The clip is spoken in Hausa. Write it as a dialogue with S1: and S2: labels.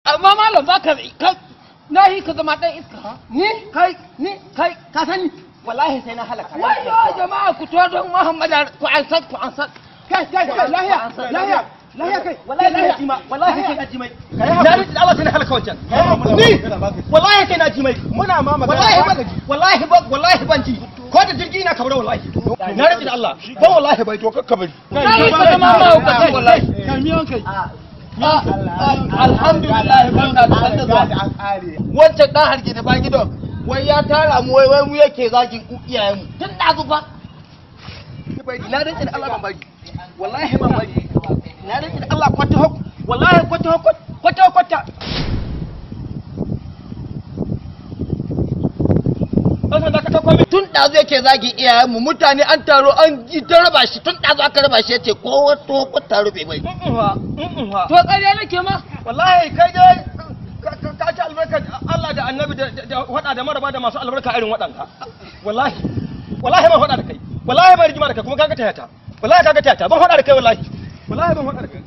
S1: amma malam ba ka nahi ka zama dan iska
S2: ni kai ka sani wallahi sai na halaka
S1: wai ya jama'a ku to don Muhammad ku ansat
S2: kai lahiya kai wallahi kai na jimai na rinji Allah sai na halaka wancan ni wallahi kai na jimai muna ma magana wallahi ban ji ko da jirgi na kabura wallahi na rinji Allah ban wallahi bai to kakka bari
S1: kai ka zama mahaukaci wallahi
S2: kai miyan kai
S1: alhamdulillah ban da zuwa wancan dan harge da ban gidan wai ya tara mu wai mu yake zagin iyayen mu tun da zuba
S2: na rinji Allah ban bari wallahi ban bari na rinji Allah kwata hok wallahi kwata
S1: tun da zai ke zagin iyayen mu mutane an taro an ji ta raba shi tun da aka raba shi yace ko wato ko taro bai bai to ƙarya nake ma
S2: wallahi kai dai ka ci albarka Allah da annabi da hada da maraba da masu albarka irin waɗanka wallahi ban hada da kai wallahi ban rigima da kai kuma kaga tayata wallahi kaga tayata ban hada da kai wallahi ban hada da kai